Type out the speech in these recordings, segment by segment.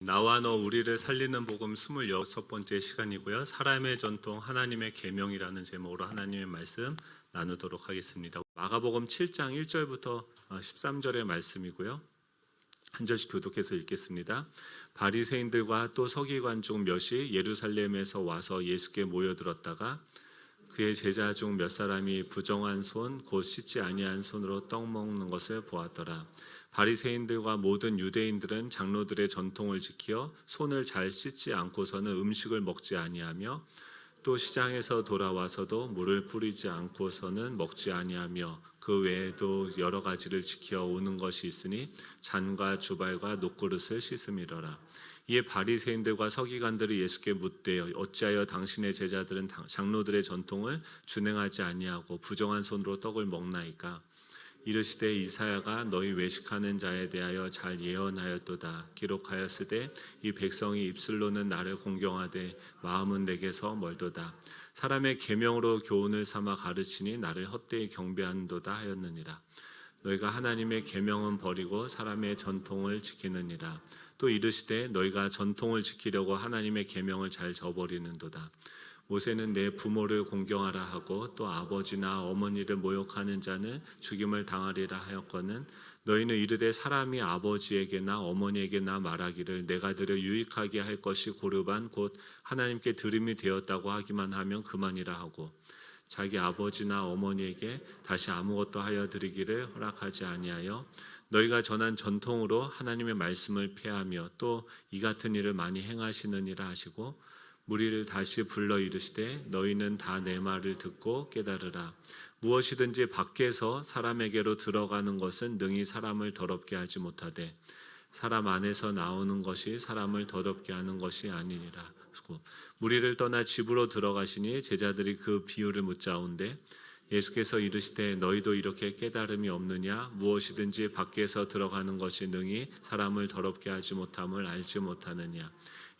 나와 너 우리를 살리는 복음 26번째 시간이고요. 사람의 전통 하나님의 계명이라는 제목으로 하나님의 말씀 나누도록 하겠습니다. 마가복음 7장 1절부터 13절의 말씀이고요. 한 절씩 교독해서 읽겠습니다. 바리새인들과 또 서기관 중 몇이 예루살렘에서 와서 예수께 모여들었다가 그의 제자 중 몇 사람이 부정한 손 곧 씻지 아니한 손으로 떡 먹는 것을 보았더라. 바리새인들과 모든 유대인들은 장로들의 전통을 지켜 손을 잘 씻지 않고서는 음식을 먹지 아니하며 또 시장에서 돌아와서도 물을 뿌리지 않고서는 먹지 아니하며 그 외에도 여러 가지를 지켜 오는 것이 있으니 잔과 주발과 녹그릇을 씻음이러라. 이에 바리새인들과 서기관들이 예수께 묻되 어찌하여 당신의 제자들은 장로들의 전통을 준행하지 아니하고 부정한 손으로 떡을 먹나이까? 이르시되 이사야가 너희 외식하는 자에 대하여 잘 예언하였도다. 기록하였으되 이 백성이 입술로는 나를 공경하되 마음은 내게서 멀도다. 사람의 계명으로 교훈을 삼아 가르치니 나를 헛되이 경배한도다 하였느니라. 너희가 하나님의 계명은 버리고 사람의 전통을 지키느니라. 또 이르시되 너희가 전통을 지키려고 하나님의 계명을 잘 저버리는도다. 모세는 내 부모를 공경하라 하고 또 아버지나 어머니를 모욕하는 자는 죽임을 당하리라 하였거늘 너희는 이르되 사람이 아버지에게나 어머니에게나 말하기를 내가 드려 유익하게 할 것이 고르반 곧 하나님께 드림이 되었다고 하기만 하면 그만이라 하고 자기 아버지나 어머니에게 다시 아무것도 하여 드리기를 허락하지 아니하여 너희가 전한 전통으로 하나님의 말씀을 폐하며 또 이 같은 일을 많이 행하시느니라 하시고 무리를 다시 불러 이르시되 너희는 다 내 말을 듣고 깨달으라. 무엇이든지 밖에서 사람에게로 들어가는 것은 능히 사람을 더럽게 하지 못하되 사람 안에서 나오는 것이 사람을 더럽게 하는 것이 아니니라. 무리를 떠나 집으로 들어가시니 제자들이 그 비유를 묻자온데 예수께서 이르시되 너희도 이렇게 깨달음이 없느냐? 무엇이든지 밖에서 들어가는 것이 능히 사람을 더럽게 하지 못함을 알지 못하느냐?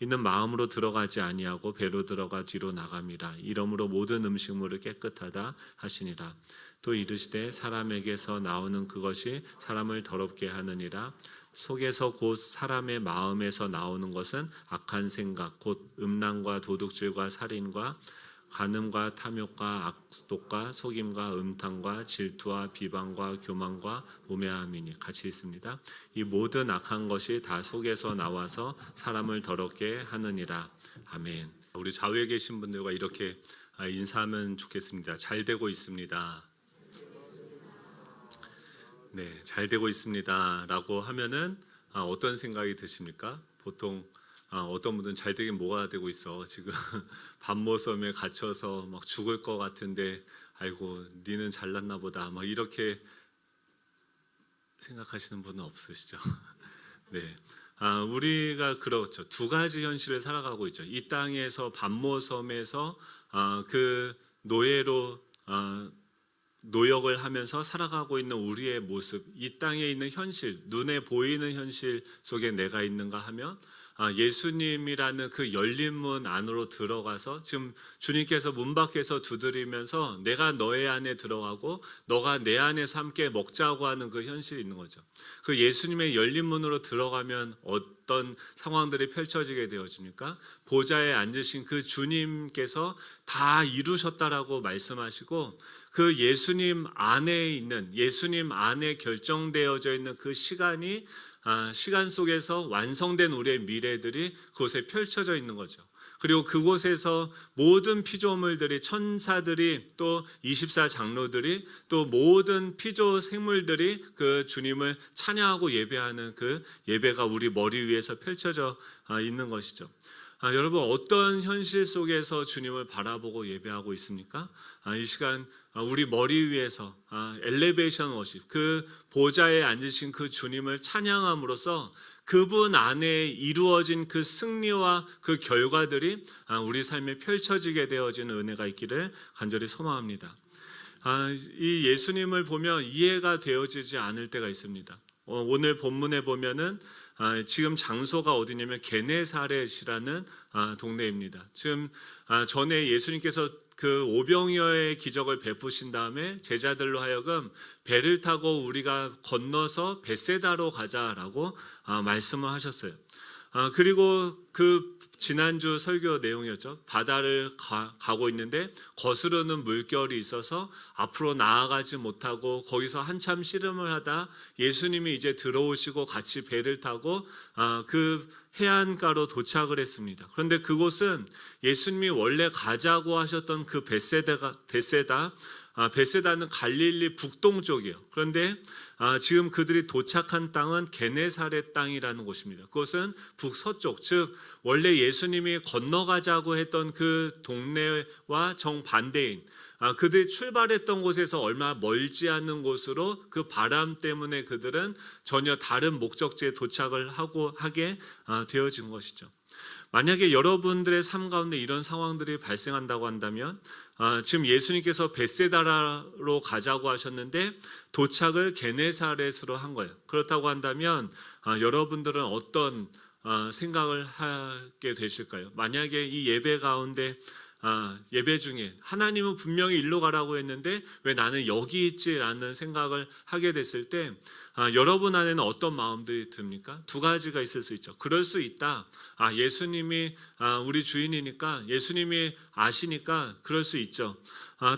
이는 마음으로 들어가지 아니하고 배로 들어가 뒤로 나감이라. 이러므로 모든 음식물을 깨끗하다 하시니라. 또 이르시되 사람에게서 나오는 그것이 사람을 더럽게 하느니라. 속에서 곧 사람의 마음에서 나오는 것은 악한 생각 곧 음란과 도둑질과 살인과 간음과 탐욕과 악독과 속임과 음탕과 질투와 비방과 교만과 우매함이니 같이 있습니다. 이 모든 악한 것이 다 속에서 나와서 사람을 더럽게 하느니라. 아멘. 우리 좌우에 계신 분들과 이렇게 인사하면 좋겠습니다. 잘 되고 있습니다. 네, 잘 되고 있습니다 라고 하면은 어떤 생각이 드십니까? 보통 어떤 분들은 잘 되긴 뭐가 되고 있어 지금 밤모섬에 갇혀서 막 죽을 것 같은데 아이고 니는 잘났나 보다 막 이렇게 생각하시는 분은 없으시죠? 네, 우리가 그렇죠. 두 가지 현실을 살아가고 있죠. 이 땅에서 밤모섬에서 그 노예로 노역을 하면서 살아가고 있는 우리의 모습, 이 땅에 있는 현실, 눈에 보이는 현실 속에 내가 있는가 하면 예수님이라는 그 열린 문 안으로 들어가서 지금 주님께서 문 밖에서 두드리면서 내가 너의 안에 들어가고 너가 내 안에서 함께 먹자고 하는 그 현실이 있는 거죠. 그 예수님의 열린 문으로 들어가면 어떤 상황들이 펼쳐지게 되어집니까? 보좌에 앉으신 그 주님께서 다 이루셨다라고 말씀하시고 그 예수님 안에 있는 예수님 안에 결정되어져 있는 그 시간이 시간 속에서 완성된 우리의 미래들이 그곳에 펼쳐져 있는 거죠. 그리고 그곳에서 모든 피조물들이 천사들이 또 24장로들이 또 모든 피조 생물들이 그 주님을 찬양하고 예배하는 그 예배가 우리 머리 위에서 펼쳐져 있는 것이죠. 여러분 어떤 현실 속에서 주님을 바라보고 예배하고 있습니까? 이 시간 우리 머리 위에서 엘리베이션 워십 그 보좌에 앉으신 그 주님을 찬양함으로써 그분 안에 이루어진 그 승리와 그 결과들이 우리 삶에 펼쳐지게 되어지는 은혜가 있기를 간절히 소망합니다. 이 예수님을 보면 이해가 되어지지 않을 때가 있습니다. 오늘 본문에 보면은 지금 장소가 어디냐면 게네사렛이라는 동네입니다. 지금 전에 예수님께서 그 오병이어의 기적을 베푸신 다음에 제자들로 하여금 배를 타고 우리가 건너서 벳세다로 가자라고 말씀을 하셨어요. 그리고 그 지난주 설교 내용이었죠. 바다를 가고 있는데 거스르는 물결이 있어서 앞으로 나아가지 못하고 거기서 한참 씨름을 하다 예수님이 이제 들어오시고 같이 배를 타고 그 해안가로 도착을 했습니다. 그런데 그곳은 예수님이 원래 가자고 하셨던 그 베세다는 갈릴리 북동쪽이에요. 그런데 지금 그들이 도착한 땅은 게네사렛 땅이라는 곳입니다. 그것은 북서쪽, 즉 원래 예수님이 건너가자고 했던 그 동네와 정반대인 그들이 출발했던 곳에서 얼마 멀지 않은 곳으로 그 바람 때문에 그들은 전혀 다른 목적지에 도착을 하게 되어진 것이죠. 만약에 여러분들의 삶 가운데 이런 상황들이 발생한다고 한다면 지금 예수님께서 벳세다로 가자고 하셨는데 도착을 게네사렛으로 한 거예요. 그렇다고 한다면 여러분들은 어떤 생각을 하게 되실까요? 만약에 이 예배 가운데 예배 중에 하나님은 분명히 일로 가라고 했는데 왜 나는 여기 있지라는 생각을 하게 됐을 때 여러분 안에는 어떤 마음들이 듭니까? 두 가지가 있을 수 있죠. 그럴 수 있다. 예수님이 우리 주인이니까 예수님이 아시니까 그럴 수 있죠.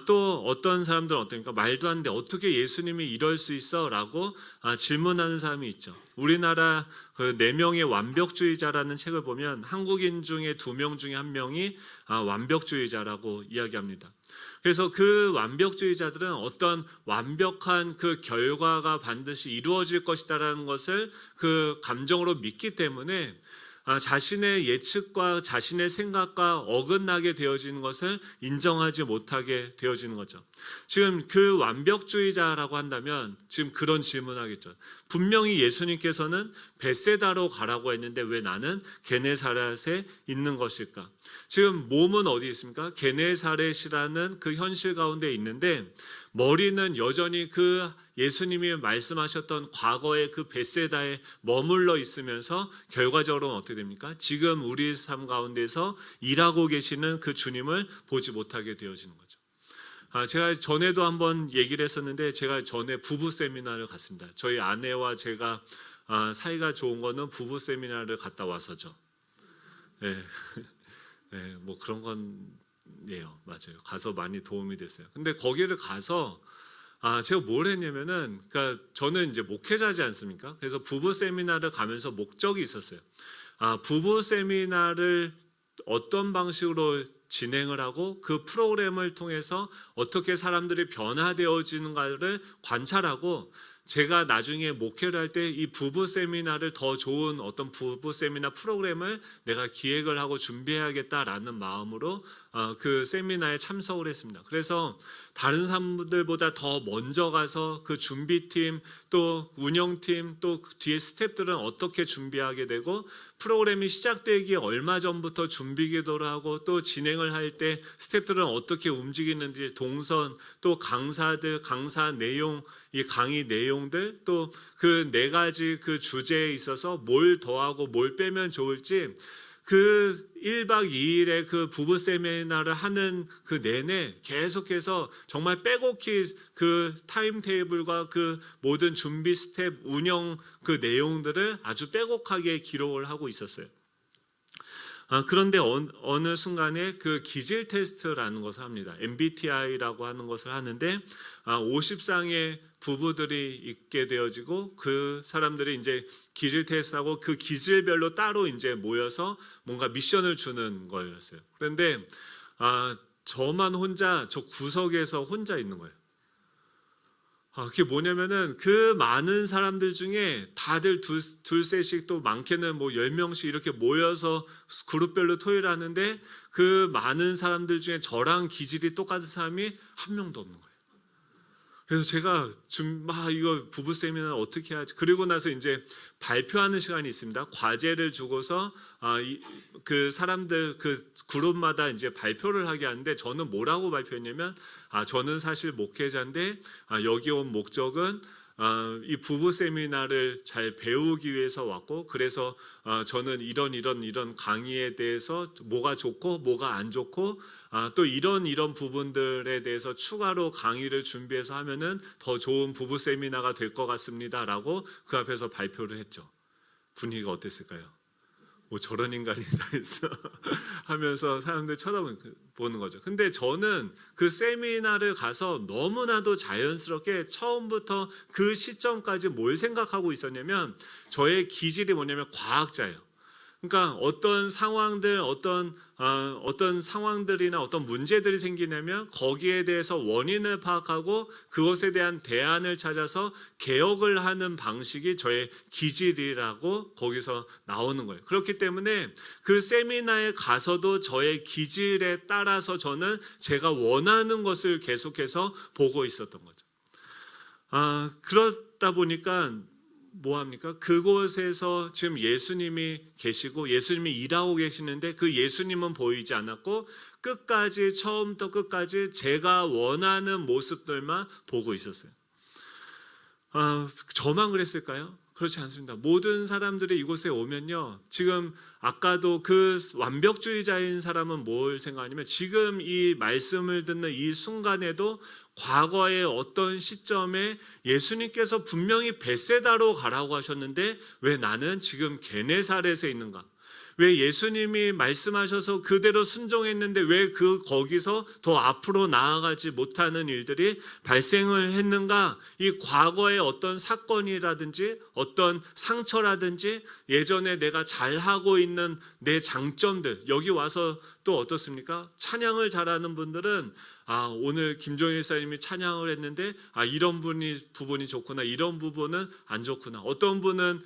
또 어떤 사람들은 어떻습니까? 말도 안 돼. 어떻게 예수님이 이럴 수 있어? 라고 질문하는 사람이 있죠. 우리나라 그 4명의 완벽주의자라는 책을 보면 한국인 중에 2명 중에 1명이 완벽주의자라고 이야기합니다. 그래서 그 완벽주의자들은 어떤 완벽한 그 결과가 반드시 이루어질 것이다라는 것을 그 감정으로 믿기 때문에 자신의 예측과 자신의 생각과 어긋나게 되어지는 것을 인정하지 못하게 되어지는 거죠. 지금 그 완벽주의자라고 한다면 지금 그런 질문하겠죠. 분명히 예수님께서는 벳세다로 가라고 했는데 왜 나는 게네사렛에 있는 것일까? 지금 몸은 어디 있습니까? 게네사렛이라는 그 현실 가운데 있는데 머리는 여전히 그 예수님이 말씀하셨던 과거의 그 벳세다에 머물러 있으면서 결과적으로는 어떻게 됩니까? 지금 우리 삶 가운데서 일하고 계시는 그 주님을 보지 못하게 되어지는 거죠. 제가 전에도 한번 얘기를 했었는데 제가 전에 부부 세미나를 갔습니다. 저희 아내와 제가 사이가 좋은 거는 부부 세미나를 갔다 와서죠. 네. 네, 뭐 그런 건예요. 맞아요. 가서 많이 도움이 됐어요. 근데 거기를 가서 제가 뭘 했냐면은, 그러니까 저는 이제 목회자지 않습니까? 그래서 부부 세미나를 가면서 목적이 있었어요. 부부 세미나를 어떤 방식으로 진행을 하고 그 프로그램을 통해서 어떻게 사람들이 변화되어지는가를 관찰하고 제가 나중에 목회를 할 때 이 부부 세미나를 더 좋은 어떤 부부 세미나 프로그램을 내가 기획을 하고 준비해야겠다라는 마음으로 그 세미나에 참석을 했습니다. 그래서 다른 사람들보다 더 먼저 가서 그 준비팀 또 운영팀 또 뒤에 스태프들은 어떻게 준비하게 되고 프로그램이 시작되기 얼마 전부터 준비 기도를 하고 또 진행을 할 때 스태프들은 어떻게 움직이는지 동선 또 강사들 강사 내용 이 강의 내용들 또 그 4가지 그 주제에 있어서 뭘 더하고 뭘 빼면 좋을지 그 1박 2일의 그 부부 세미나를 하는 그 내내 계속해서 정말 빼곡히 그 타임 테이블과 그 모든 준비 스텝 운영 그 내용들을 아주 빼곡하게 기록을 하고 있었어요. 그런데 어느 순간에 그 기질 테스트라는 것을 합니다. MBTI라고 하는 것을 하는데 50쌍의 부부들이 있게 되어지고 그 사람들이 이제 기질 테스트하고 그 기질별로 따로 이제 모여서 뭔가 미션을 주는 거였어요. 그런데 저만 혼자 저 구석에서 혼자 있는 거예요. 그게 뭐냐면은 그 많은 사람들 중에 다들 둘셋씩 또 많게는 뭐 10명씩 이렇게 모여서 그룹별로 토의를 하는데 그 많은 사람들 중에 저랑 기질이 똑같은 사람이 한 명도 없는 거예요. 그래서 제가 이거 부부 세미나 어떻게 하지? 그리고 나서 이제 발표하는 시간이 있습니다. 과제를 주고서 그 사람들 그 그룹마다 이제 발표를 하게 하는데 저는 뭐라고 발표했냐면 저는 사실 목회자인데 여기 온 목적은 이 부부 세미나를 잘 배우기 위해서 왔고 그래서 저는 이런 강의에 대해서 뭐가 좋고 뭐가 안 좋고 또 이런 부분들에 대해서 추가로 강의를 준비해서 하면은 더 좋은 부부 세미나가 될 것 같습니다라고 그 앞에서 발표를 했죠. 분위기가 어땠을까요? 뭐 저런 인간이 다 있어 하면서 사람들 쳐다보는 거죠. 근데 저는 그 세미나를 가서 너무나도 자연스럽게 처음부터 그 시점까지 뭘 생각하고 있었냐면 저의 기질이 뭐냐면 과학자예요. 그러니까 어떤 상황들, 어떤 상황들이나 어떤 문제들이 생기냐면 거기에 대해서 원인을 파악하고 그것에 대한 대안을 찾아서 개혁을 하는 방식이 저의 기질이라고 거기서 나오는 거예요. 그렇기 때문에 그 세미나에 가서도 저의 기질에 따라서 저는 제가 원하는 것을 계속해서 보고 있었던 거죠. 그러다 보니까 뭐합니까? 그곳에서 지금 예수님이 계시고 예수님이 일하고 계시는데 그 예수님은 보이지 않았고 끝까지 처음부터 끝까지 제가 원하는 모습들만 보고 있었어요. 저만 그랬을까요? 그렇지 않습니다. 모든 사람들이 이곳에 오면요, 지금 아까도 그 완벽주의자인 사람은 뭘 생각하냐면 지금 이 말씀을 듣는 이 순간에도 과거의 어떤 시점에 예수님께서 분명히 벳세다로 가라고 하셨는데 왜 나는 지금 게네사렛에 있는가? 왜 예수님이 말씀하셔서 그대로 순종했는데 왜 거기서 더 앞으로 나아가지 못하는 일들이 발생을 했는가? 이 과거의 어떤 사건이라든지 어떤 상처라든지 예전에 내가 잘하고 있는 내 장점들, 여기 와서 또 어떻습니까? 찬양을 잘하는 분들은 오늘 김종일 목사님이 찬양을 했는데 이런 부분이 좋구나, 이런 부분은 안 좋구나. 어떤 분은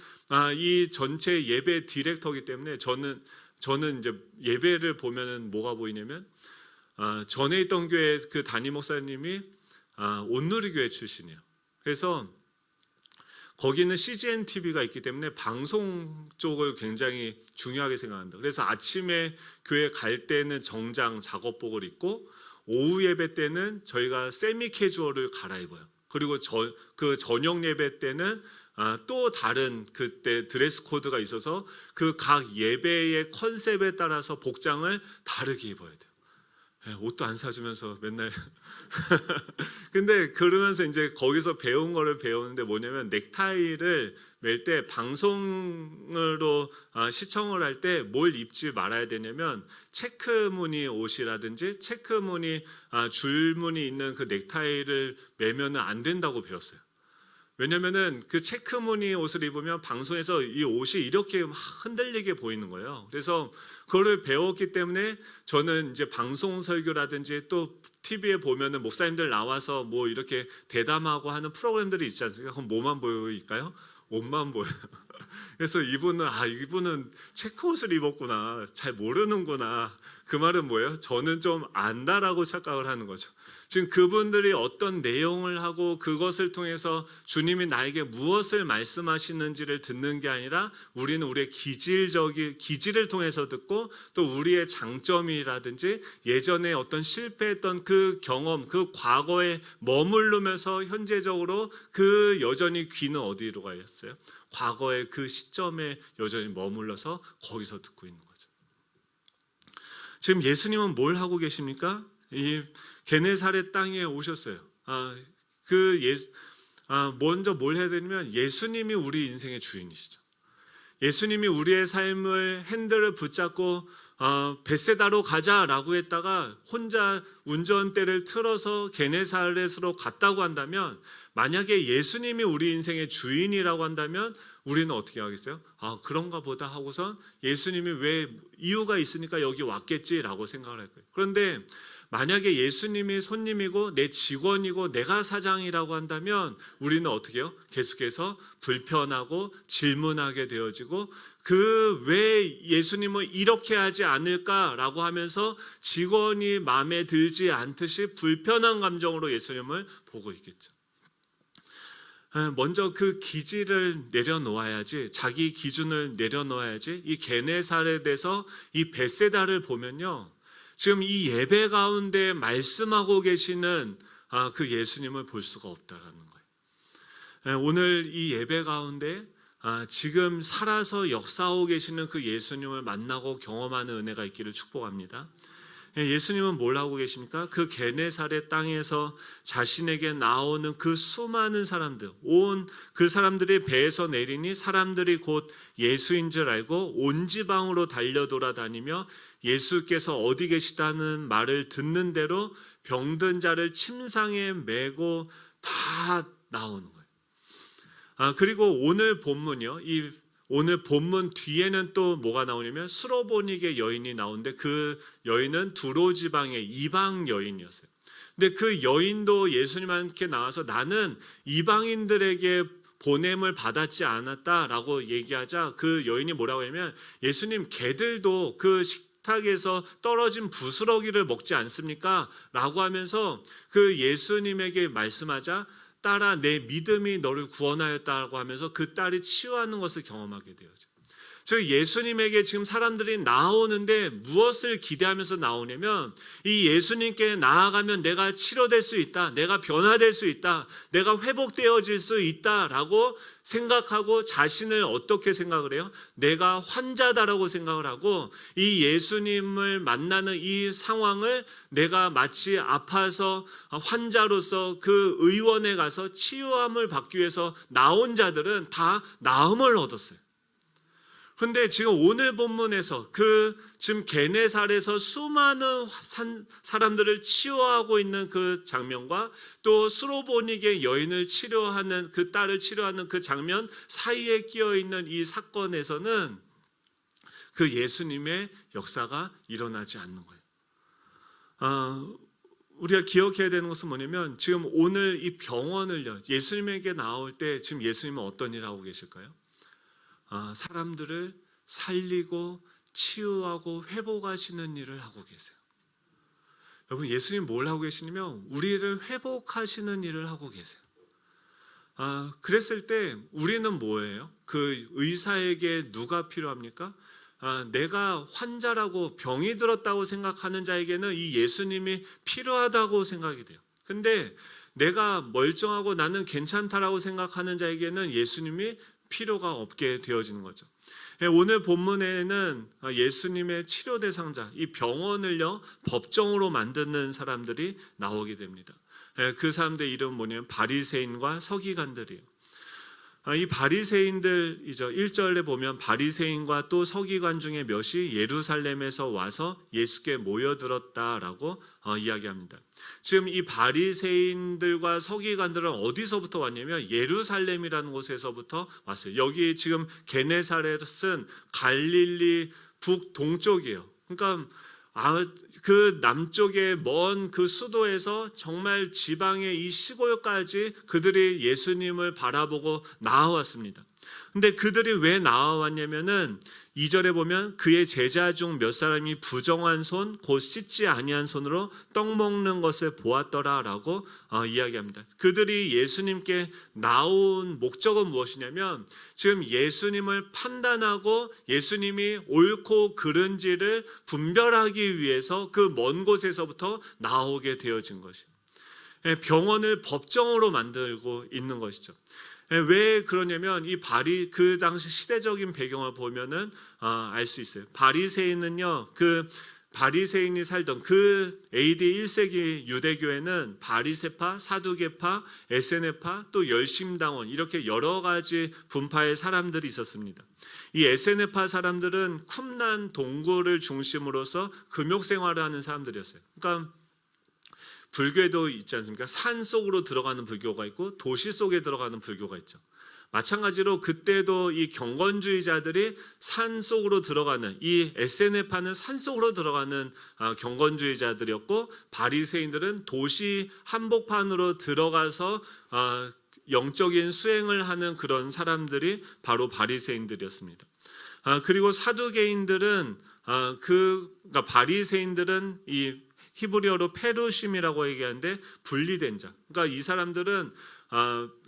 이 전체 예배 디렉터이기 때문에 저는 이제 예배를 보면은 뭐가 보이냐면 전에 있던 교회 그 담임 목사님이 온누리교회 출신이에요. 그래서 거기는 CGN TV가 있기 때문에 방송 쪽을 굉장히 중요하게 생각합니다. 그래서 아침에 교회 갈 때는 정장 작업복을 입고 오후 예배 때는 저희가 세미 캐주얼을 갈아입어요. 그리고 그 저녁 예배 때는 또 다른 그때 드레스 코드가 있어서 그 각 예배의 컨셉에 따라서 복장을 다르게 입어야 돼요. 옷도 안 사주면서 맨날 근데 그러면서 이제 거기서 배운 거를 배우는데 뭐냐면 넥타이를 멜 때 방송으로 시청을 할 때 뭘 입지 말아야 되냐면 체크무늬 옷이라든지 체크무늬 줄무늬 있는 그 넥타이를 매면은 안 된다고 배웠어요. 왜냐면은 그 체크무늬 옷을 입으면 방송에서 이 옷이 이렇게 막 흔들리게 보이는 거예요. 그래서 그거를 배웠기 때문에 저는 이제 방송 설교라든지 또 TV에 보면은 목사님들 나와서 뭐 이렇게 대담하고 하는 프로그램들이 있지 않습니까? 그럼 뭐만 보일까요? 옷만 보여요. 그래서 이분은 체크 옷을 입었구나, 잘 모르는구나. 그 말은 뭐예요? 저는 좀 안다라고 착각을 하는 거죠. 지금 그분들이 어떤 내용을 하고 그것을 통해서 주님이 나에게 무엇을 말씀하시는지를 듣는 게 아니라 우리는 우리의 기질을 통해서 듣고 또 우리의 장점이라든지 예전에 어떤 실패했던 그 경험, 그 과거에 머무르면서 현재적으로 그 여전히 귀는 어디로 가 있어요? 과거의 그 시점에 여전히 머물러서 거기서 듣고 있는 거죠. 지금 예수님은 뭘 하고 계십니까? 이 게네사렛 땅에 오셨어요. 먼저 뭘 해야 되냐면 예수님이 우리 인생의 주인이시죠. 예수님이 우리의 삶을 핸들을 붙잡고 벳세다로 가자라고 했다가 혼자 운전대를 틀어서 게네사렛으로 갔다고 한다면, 만약에 예수님이 우리 인생의 주인이라고 한다면 우리는 어떻게 하겠어요? 그런가 보다 하고선 예수님이 왜 이유가 있으니까 여기 왔겠지라고 생각을 할 거예요. 그런데 만약에 예수님이 손님이고 내 직원이고 내가 사장이라고 한다면 우리는 어떻게 해요? 계속해서 불편하고 질문하게 되어지고 왜 예수님은 이렇게 하지 않을까라고 하면서 직원이 마음에 들지 않듯이 불편한 감정으로 예수님을 보고 있겠죠. 먼저 그 기질을 내려놓아야지, 자기 기준을 내려놓아야지. 이 게네사렛에서 이 벳세다를 보면요, 지금 이 예배 가운데 말씀하고 계시는 그 예수님을 볼 수가 없다라는 거예요. 오늘 이 예배 가운데 지금 살아서 역사하고 계시는 그 예수님을 만나고 경험하는 은혜가 있기를 축복합니다. 예수님은 뭘 하고 계십니까? 그 게네사렛 땅에서 자신에게 나오는 그 수많은 사람들, 온 그 사람들이 배에서 내리니 사람들이 곧 예수인 줄 알고 온 지방으로 달려 돌아다니며 예수께서 어디 계시다는 말을 듣는 대로 병든 자를 침상에 메고 다 나오는 거예요. 그리고 오늘 본문이요. 오늘 본문 뒤에는 또 뭐가 나오냐면 수로보닉의 여인이 나오는데 그 여인은 두로 지방의 이방 여인이었어요. 근데 그 여인도 예수님한테 나와서 나는 이방인들에게 보냄을 받았지 않았다라고 얘기하자 그 여인이 뭐라고 하냐면 예수님 개들도 그 식탁에서 떨어진 부스러기를 먹지 않습니까? 라고 하면서 그 예수님에게 말씀하자 딸아 내 믿음이 너를 구원하였다고 하면서 그 딸이 치유하는 것을 경험하게 되어져. 즉 예수님에게 지금 사람들이 나오는데 무엇을 기대하면서 나오냐면 이 예수님께 나아가면 내가 치료될 수 있다, 내가 변화될 수 있다, 내가 회복되어질 수 있다라고 생각하고 자신을 어떻게 생각을 해요? 내가 환자다라고 생각을 하고 이 예수님을 만나는 이 상황을 내가 마치 아파서 환자로서 그 의원에 가서 치유함을 받기 위해서 나온 자들은 다 나음을 얻었어요. 그런데 지금 오늘 본문에서 그 지금 게네사렛에서 수많은 사람들을 치유하고 있는 그 장면과 또 수로보닉의 여인을 치료하는 그 딸을 치료하는 그 장면 사이에 끼어 있는 이 사건에서는 그 예수님의 역사가 일어나지 않는 거예요. 우리가 기억해야 되는 것은 뭐냐면 지금 오늘 이 병원을요 예수님에게 나올 때 지금 예수님은 어떤 일을 하고 계실까요? 사람들을 살리고 치유하고 회복하시는 일을 하고 계세요. 여러분 예수님 뭘 하고 계시냐면 우리를 회복하시는 일을 하고 계세요. 그랬을 때 우리는 뭐예요? 그 의사에게 누가 필요합니까? 내가 환자라고 병이 들었다고 생각하는 자에게는 이 예수님이 필요하다고 생각이 돼요. 근데 내가 멀쩡하고 나는 괜찮다라고 생각하는 자에게는 예수님이 필요가 없게 되어지는 거죠. 오늘 본문에는 예수님의 치료 대상자, 이 병원을요 법정으로 만드는 사람들이 나오게 됩니다. 그 사람들 이름은 뭐냐면 바리새인과 서기관들이에요. 이 바리새인들이죠. 1절에 보면 바리새인과 또 서기관 중에 몇이 예루살렘에서 와서 예수께 모여들었다라고 이야기합니다. 지금 이 바리새인들과 서기관들은 어디서부터 왔냐면 예루살렘이라는 곳에서부터 왔어요. 여기 지금 게네사렛은 갈릴리 북동쪽이에요. 그러니까 그 남쪽의 먼 그 수도에서 정말 지방의 이 시골까지 그들이 예수님을 바라보고 나와왔습니다. 근데 그들이 왜 나와왔냐면은 2절에 보면 그의 제자 중 몇 사람이 부정한 손 곧 씻지 아니한 손으로 떡 먹는 것을 보았더라라고 이야기합니다. 그들이 예수님께 나온 목적은 무엇이냐면 지금 예수님을 판단하고 예수님이 옳고 그른지를 분별하기 위해서 그 먼 곳에서부터 나오게 되어진 것이에요. 병원을 법정으로 만들고 있는 것이죠. 왜 그러냐면 그 당시 시대적인 배경을 보면은 알 수 있어요. 바리새인은요, 그 바리새인이 살던 그 AD 1세기 유대교에는 바리새파, 사두개파, 에세네파, 또 열심당원 이렇게 여러 가지 분파의 사람들이 있었습니다. 이 에세네파 사람들은 쿰난 동굴을 중심으로서 금욕 생활을 하는 사람들이었어요. 그러니까 불교에도 있지 않습니까? 산 속으로 들어가는 불교가 있고 도시 속에 들어가는 불교가 있죠. 마찬가지로 그때도 이 경건주의자들이 산 속으로 들어가는 이 에세네파는 산 속으로 들어가는 경건주의자들이었고 바리새인들은 도시 한복판으로 들어가서 영적인 수행을 하는 그런 사람들이 바로 바리새인들이었습니다. 그리고 사두개인들은 그러니까 바리새인들은 이 히브리어로 페루심이라고 얘기하는데 분리된 자. 그러니까 이 사람들은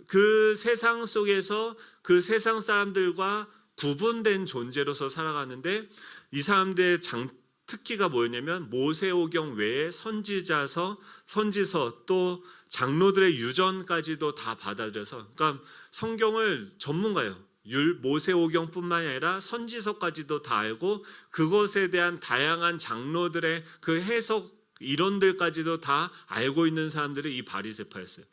그 세상 속에서 그 세상 사람들과 구분된 존재로서 살아가는데 이 사람들의 특기가 뭐였냐면 모세오경 외에 선지서 또 장로들의 유전까지도 다 받아들여서 그러니까 성경을 전문가예요. 모세오경뿐만 아니라 선지서까지도 다 알고 그것에 대한 다양한 장로들의 그 해석 이론들까지도 다 알고 있는 사람들이 이 바리새파였어요.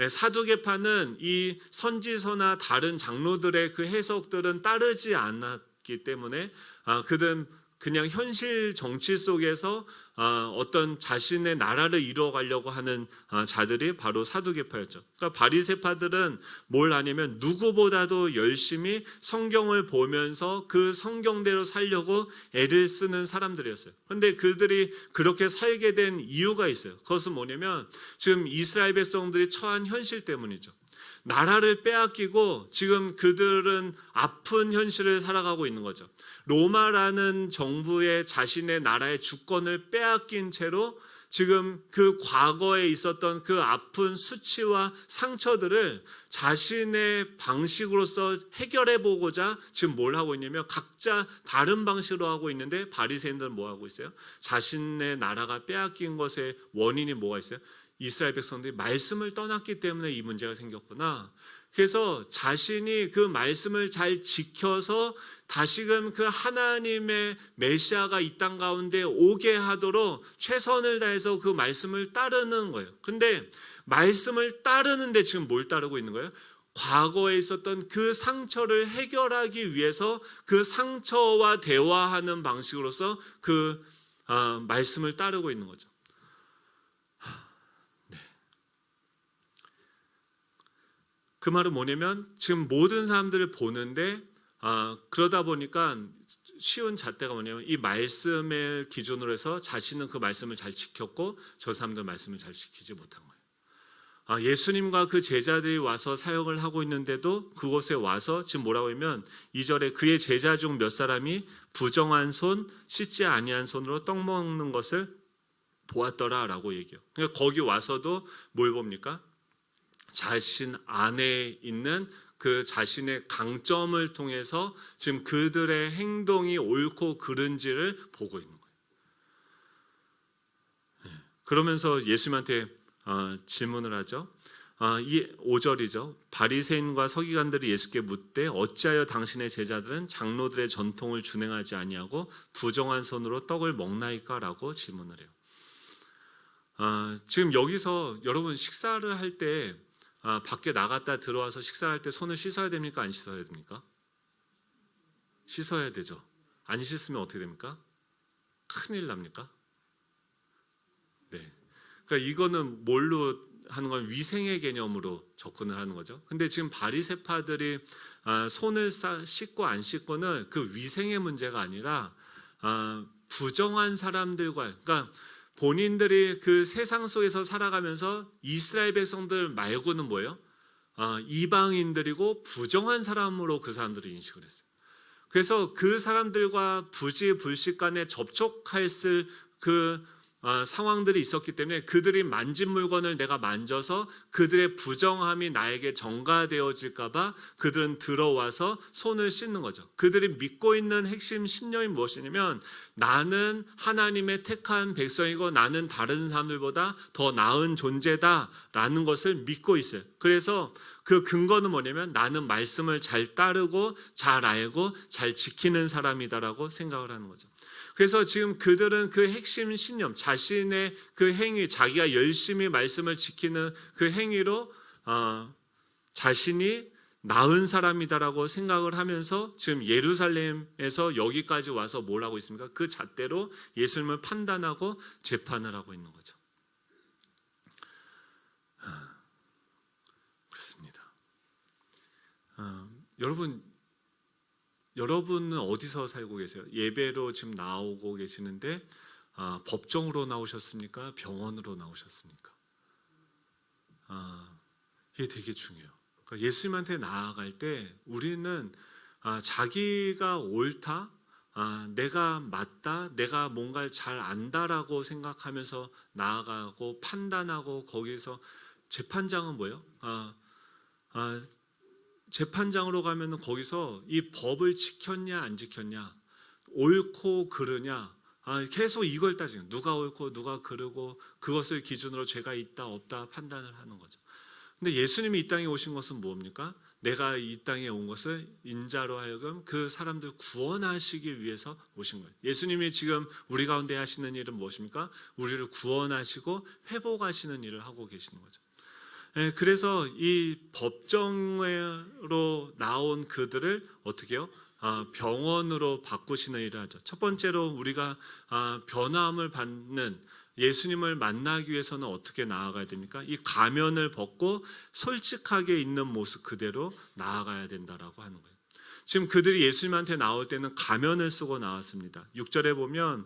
사두개파는 이 선지서나 다른 장로들의 그 해석들은 따르지 않았기 때문에 그들은 그냥 현실 정치 속에서 어떤 자신의 나라를 이루어가려고 하는 자들이 바로 사두개파였죠. 그러니까 바리새파들은 뭘 하냐면 누구보다도 열심히 성경을 보면서 그 성경대로 살려고 애를 쓰는 사람들이었어요. 그런데 그들이 그렇게 살게 된 이유가 있어요. 그것은 뭐냐면 지금 이스라엘 백성들이 처한 현실 때문이죠. 나라를 빼앗기고 지금 그들은 아픈 현실을 살아가고 있는 거죠. 로마라는 정부의 자신의 나라의 주권을 빼앗긴 채로 지금 그 과거에 있었던 그 아픈 수치와 상처들을 자신의 방식으로서 해결해 보고자 지금 뭘 하고 있냐면 각자 다른 방식으로 하고 있는데 바리새인들은 뭐 하고 있어요? 자신의 나라가 빼앗긴 것의 원인이 뭐가 있어요? 이스라엘 백성들이 말씀을 떠났기 때문에 이 문제가 생겼구나. 그래서 자신이 그 말씀을 잘 지켜서 다시금 그 하나님의 메시아가 이 땅 가운데 오게 하도록 최선을 다해서 그 말씀을 따르는 거예요. 근데 말씀을 따르는데 지금 뭘 따르고 있는 거예요? 과거에 있었던 그 상처를 해결하기 위해서 그 상처와 대화하는 방식으로서 그 말씀을 따르고 있는 거죠. 그 말은 뭐냐면 지금 모든 사람들을 보는데 그러다 보니까 쉬운 잣대가 뭐냐면 이 말씀을 기준으로 해서 자신은 그 말씀을 잘 지켰고 저 사람들 말씀을 잘 지키지 못한 거예요. 예수님과 그 제자들이 와서 사역을 하고 있는데도 그곳에 와서 지금 뭐라고 하면 2절에 그의 제자 중 몇 사람이 부정한 손 씻지 아니한 손으로 떡 먹는 것을 보았더라라고 얘기해요. 그러니까 거기 와서도 뭘 봅니까? 자신 안에 있는 그 자신의 강점을 통해서 지금 그들의 행동이 옳고 그른지를 보고 있는 거예요. 그러면서 예수님한테 질문을 하죠. 이 5절이죠. 바리새인과 서기관들이 예수께 묻되 어찌하여 당신의 제자들은 장로들의 전통을 준행하지 아니하고 부정한 손으로 떡을 먹나이까? 라고 질문을 해요. 지금 여기서 여러분 식사를 할때 밖에 나갔다 들어와서 식사할 때 손을 씻어야 됩니까? 안 씻어야 됩니까? 씻어야 되죠. 안 씻으면 어떻게 됩니까? 큰일 납니까? 네. 그러니까 이거는 뭘로 하는 건 위생의 개념으로 접근을 하는 거죠. 근데 지금 바리새파들이 손을 씻고 안 씻고는 그 위생의 문제가 아니라 부정한 사람들과 그러니까 본인들이 그 세상 속에서 살아가면서 이스라엘 백성들 말고는 뭐예요? 이방인들이고 부정한 사람으로 그 사람들을 인식을 했어요. 그래서 그 사람들과 부지불식 간에 접촉할 그 상황들이 있었기 때문에 그들이 만진 물건을 내가 만져서 그들의 부정함이 나에게 전가되어질까 봐 그들은 들어와서 손을 씻는 거죠. 그들이 믿고 있는 핵심 신념이 무엇이냐면 나는 하나님의 택한 백성이고 나는 다른 사람들보다 더 나은 존재다라는 것을 믿고 있어요. 그래서 그 근거는 뭐냐면 나는 말씀을 잘 따르고 잘 알고 잘 지키는 사람이다라고 생각을 하는 거죠. 그래서 지금 그들은 그 핵심 신념, 자신의 그 행위, 자기가 열심히 말씀을 지키는 그 행위로 자신이 나은 사람이다라고 생각을 하면서 지금 예루살렘에서 여기까지 와서 뭘 하고 있습니까? 그 잣대로 예수님을 판단하고 재판을 하고 있는 거죠. 그렇습니다. 여러분은 어디서 살고 계세요? 예배로 지금 나오고 계시는데 법정으로 나오셨습니까? 병원으로 나오셨습니까? 이게 되게 중요해요. 그러니까 예수님한테 나아갈 때 우리는 자기가 옳다, 내가 맞다, 내가 뭔가를 잘 안다라고 생각하면서 나아가고 판단하고 거기서 재판장은 뭐예요? 재판장으로 가면은 거기서 이 법을 지켰냐 안 지켰냐, 옳고 그르냐, 계속 이걸 따지는 누가 옳고 누가 그르고 그것을 기준으로 죄가 있다 없다 판단을 하는 거죠. 근데 예수님이 이 땅에 오신 것은 뭡니까? 내가 이 땅에 온 것은 인자로 하여금 그 사람들 구원하시기 위해서 오신 거예요. 예수님이 지금 우리 가운데 하시는 일은 무엇입니까? 우리를 구원하시고 회복하시는 일을 하고 계시는 거죠. 그래서 이 법정으로 나온 그들을 어떻게 해요? 병원으로 바꾸시는 일을 하죠. 첫 번째로 우리가 변화함을 받는 예수님을 만나기 위해서는 어떻게 나아가야 됩니까? 이 가면을 벗고 솔직하게 있는 모습 그대로 나아가야 된다라고 하는 거예요. 지금 그들이 예수님한테 나올 때는 가면을 쓰고 나왔습니다. 6절에 보면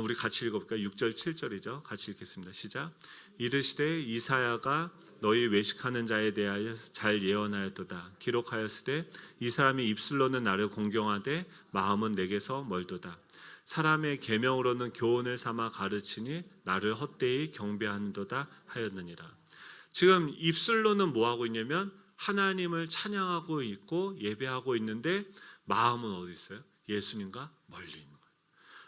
우리 같이 읽어볼까요? 6절 7절이죠. 같이 읽겠습니다. 시작. 이르시되 이사야가 너희 외식하는 자에 대하여 잘 예언하였도다. 기록하였으되 이 사람이 입술로는 나를 공경하되 마음은 내게서 멀도다. 사람의 계명으로는 교훈을 삼아 가르치니 나를 헛되이 경배하는도다 하였느니라. 지금 입술로는 뭐 하고 있냐면 하나님을 찬양하고 있고 예배하고 있는데 마음은 어디 있어요? 예수님과 멀리 있는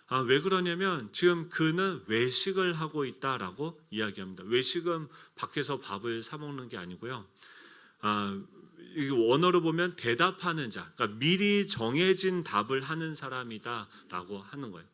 거예요. 왜 그러냐면 지금 그는 외식을 하고 있다라고 이야기합니다. 외식은 밖에서 밥을 사 먹는 게 아니고요. 이 원어로 보면 대답하는 자, 그러니까 미리 정해진 답을 하는 사람이다라고 하는 거예요.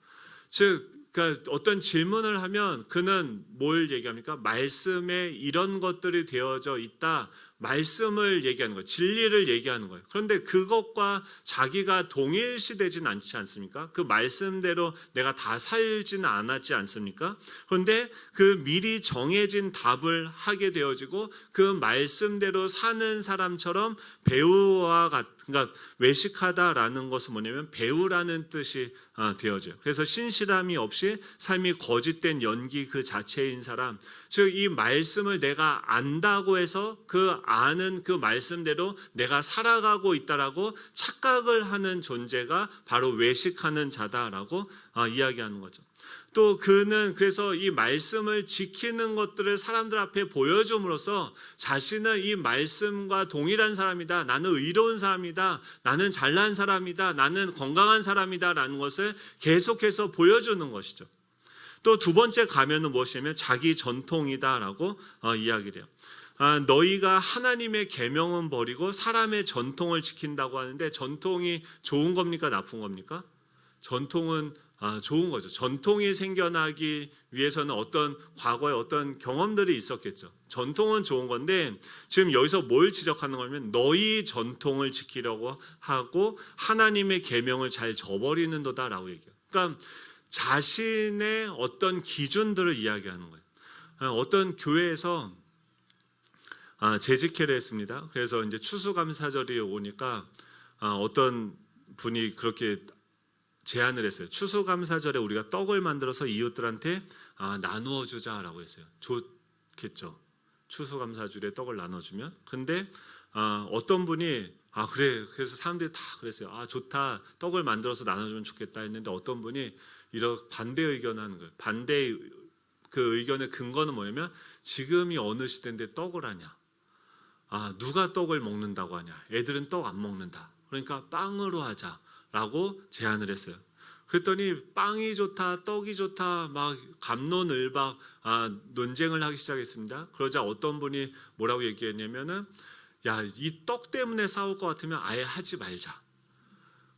즉, 그러니까 어떤 질문을 하면 그는 뭘 얘기합니까? 말씀에 이런 것들이 되어져 있다. 말씀을 얘기하는 거예요. 진리를 얘기하는 거예요. 그런데 그것과 자기가 동일시되진 않지 않습니까? 그 말씀대로 내가 다 살지는 않았지 않습니까? 그런데 그 미리 정해진 답을 하게 되어지고 그 말씀대로 사는 사람처럼 배우와 그러니까 외식하다라는 것은 뭐냐면 배우라는 뜻이 되어져요. 그래서 신실함이 없이 삶이 거짓된 연기 그 자체인 사람, 즉 이 말씀을 내가 안다고 해서 그 아는 그 말씀대로 내가 살아가고 있다라고 착각을 하는 존재가 바로 외식하는 자다라고 이야기하는 거죠. 또 그는 그래서 이 말씀을 지키는 것들을 사람들 앞에 보여줌으로써 자신은 이 말씀과 동일한 사람이다. 나는 의로운 사람이다. 나는 잘난 사람이다. 나는 건강한 사람이다. 라는 것을 계속해서 보여주는 것이죠. 또 두 번째 가면은 무엇이냐면 자기 전통이다라고 이야기를 해요. 너희가 하나님의 계명은 버리고 사람의 전통을 지킨다고 하는데 전통이 좋은 겁니까? 나쁜 겁니까? 전통은 좋은 거죠. 전통이 생겨나기 위해서는 어떤 과거에 어떤 경험들이 있었겠죠. 전통은 좋은 건데 지금 여기서 뭘 지적하는 거냐면 너희 전통을 지키려고 하고 하나님의 계명을 잘 저버리는도다라고 얘기해요. 그러니까 자신의 어떤 기준들을 이야기하는 거예요. 어떤 교회에서 재직회를 했습니다. 그래서 이제 추수감사절이 오니까 어떤 분이 그렇게 제안을 했어요. 추수감사절에 우리가 떡을 만들어서 이웃들한테 나누어 주자라고 했어요. 좋겠죠. 추수감사절에 떡을 나눠주면. 근데 어떤 분이 그래. 그래서 사람들이 다 그랬어요. 좋다. 떡을 만들어서 나눠주면 좋겠다 했는데 어떤 분이 이런 반대 의견하는 거예요. 반대 그 의견의 근거는 뭐냐면 지금이 어느 시대인데 떡을 하냐. 누가 떡을 먹는다고 하냐. 애들은 떡 안 먹는다. 그러니까 빵으로 하자라고 제안을 했어요. 그랬더니 빵이 좋다, 떡이 좋다, 막 갑론을박 논쟁을 하기 시작했습니다. 그러자 어떤 분이 뭐라고 얘기했냐면은 이 떡 때문에 싸울 것 같으면 아예 하지 말자.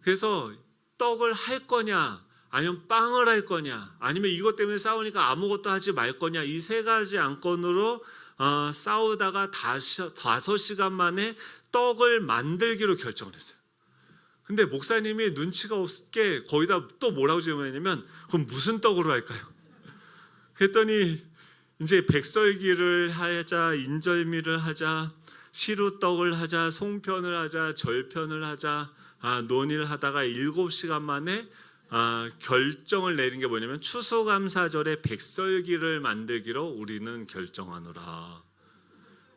그래서 떡을 할 거냐 아니면 빵을 할 거냐 아니면 이것 때문에 싸우니까 아무것도 하지 말 거냐 이 세 가지 안건으로 싸우다가 5시간 만에 떡을 만들기로 결정을 했어요. 근데 목사님이 눈치가 없게 거기다 또 뭐라고 질문했냐면 그럼 무슨 떡으로 할까요? 그랬더니 이제 백설기를 하자, 인절미를 하자, 시루떡을 하자, 송편을 하자, 절편을 하자 논의를 하다가 7시간 만에 결정을 내린 게 뭐냐면 추수감사절에 백설기를 만들기로 우리는 결정하노라.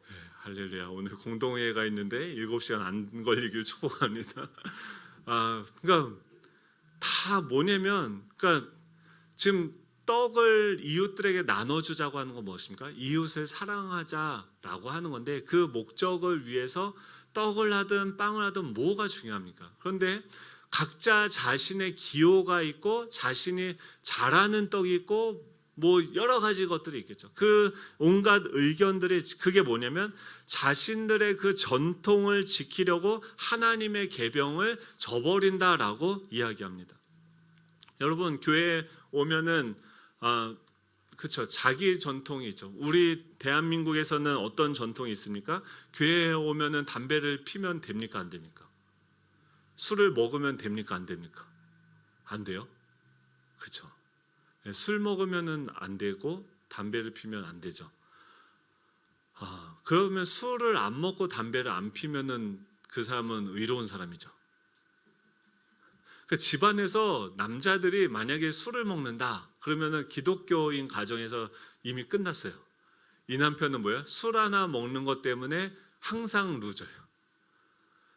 네, 할렐루야. 오늘 공동회의가 있는데 7시간 안 걸리길 축복합니다. 그러니까 다 뭐냐면 그러니까 지금 떡을 이웃들에게 나눠주자고 하는 건 무엇입니까? 이웃을 사랑하자라고 하는 건데 그 목적을 위해서 떡을 하든 빵을 하든 뭐가 중요합니까? 그런데 각자 자신의 기호가 있고 자신이 잘하는 떡이 있고 뭐 여러 가지 것들이 있겠죠. 그 온갖 의견들이 그게 뭐냐면 자신들의 그 전통을 지키려고 하나님의 계명을 저버린다라고 이야기합니다. 여러분 교회에 오면은 그렇죠. 자기 전통이 있죠. 우리 대한민국에서는 어떤 전통이 있습니까? 교회에 오면은 담배를 피면 됩니까? 안 됩니까? 술을 먹으면 됩니까? 안 됩니까? 안 돼요. 그렇죠. 술 먹으면은 안 되고 담배를 피면 안 되죠. 그러면 술을 안 먹고 담배를 안 피면은 그 사람은 의로운 사람이죠. 그 집안에서 남자들이 만약에 술을 먹는다 그러면은 기독교인 가정에서 이미 끝났어요. 이 남편은 뭐예요? 술 하나 먹는 것 때문에 항상 루저예요.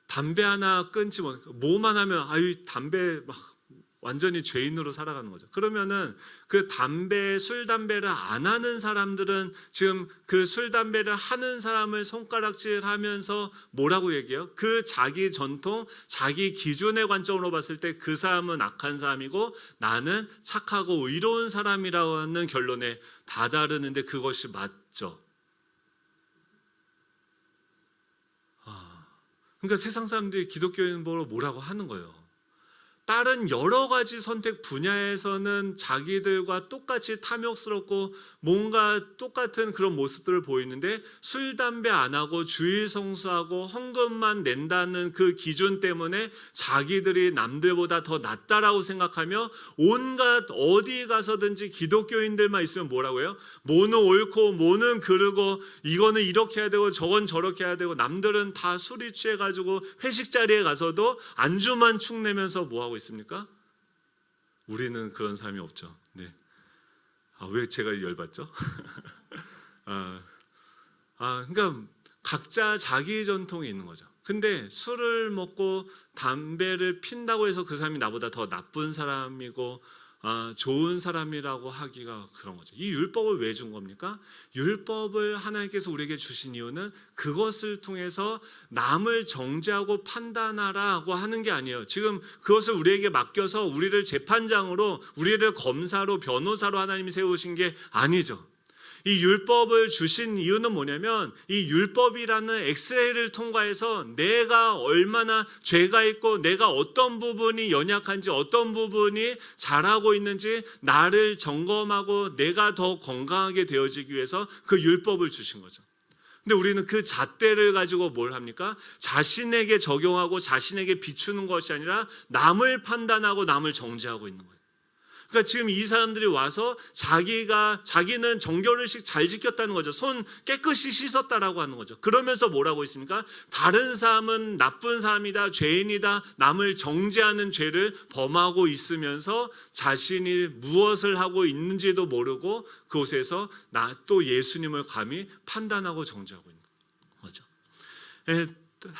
담배 하나 끊지 못하고 뭐만 하면 담배 막 완전히 죄인으로 살아가는 거죠. 그러면은 그 술 담배를 안 하는 사람들은 지금 그 술 담배를 하는 사람을 손가락질하면서 뭐라고 얘기해요? 그 자기 전통, 자기 기준의 관점으로 봤을 때 그 사람은 악한 사람이고 나는 착하고 의로운 사람이라는 결론에 다다르는데 그것이 맞죠. 그러니까 세상 사람들이 기독교인 보러 뭐라고 하는 거예요. 다른 여러 가지 선택 분야에서는 자기들과 똑같이 탐욕스럽고 뭔가 똑같은 그런 모습들을 보이는데 술, 담배 안 하고 주일 성수하고 헌금만 낸다는 그 기준 때문에 자기들이 남들보다 더 낫다라고 생각하며 온갖 어디 가서든지 기독교인들만 있으면 뭐라고 해요? 뭐는 옳고 뭐는 그르고 이거는 이렇게 해야 되고 저건 저렇게 해야 되고 남들은 다 술이 취해가지고 회식 자리에 가서도 안주만 축내면서 뭐하고 있습니까? 우리는 그런 사람이 없죠. 네. 왜 제가 열받죠? 그러니까 각자 자기 전통이 있는 거죠. 근데 술을 먹고 담배를 핀다고 해서 그 사람이 나보다 더 나쁜 사람이고 좋은 사람이라고 하기가 그런 거죠. 이 율법을 왜 준 겁니까? 율법을 하나님께서 우리에게 주신 이유는 그것을 통해서 남을 정죄하고 판단하라고 하는 게 아니에요. 지금 그것을 우리에게 맡겨서 우리를 재판장으로, 우리를 검사로, 변호사로 하나님이 세우신 게 아니죠. 이 율법을 주신 이유는 뭐냐면 이 율법이라는 엑스레이를 통과해서 내가 얼마나 죄가 있고 내가 어떤 부분이 연약한지 어떤 부분이 잘하고 있는지 나를 점검하고 내가 더 건강하게 되어지기 위해서 그 율법을 주신 거죠. 근데 우리는 그 잣대를 가지고 뭘 합니까? 자신에게 적용하고 자신에게 비추는 것이 아니라 남을 판단하고 남을 정죄하고 있는 거예요. 그러니까 지금 이 사람들이 와서 자기는 정결의식 잘 지켰다는 거죠. 손 깨끗이 씻었다라고 하는 거죠. 그러면서 뭐라고 있습니까? 다른 사람은 나쁜 사람이다, 죄인이다, 남을 정죄하는 죄를 범하고 있으면서 자신이 무엇을 하고 있는지도 모르고 그곳에서 또 예수님을 감히 판단하고 정죄하고 있는 거죠.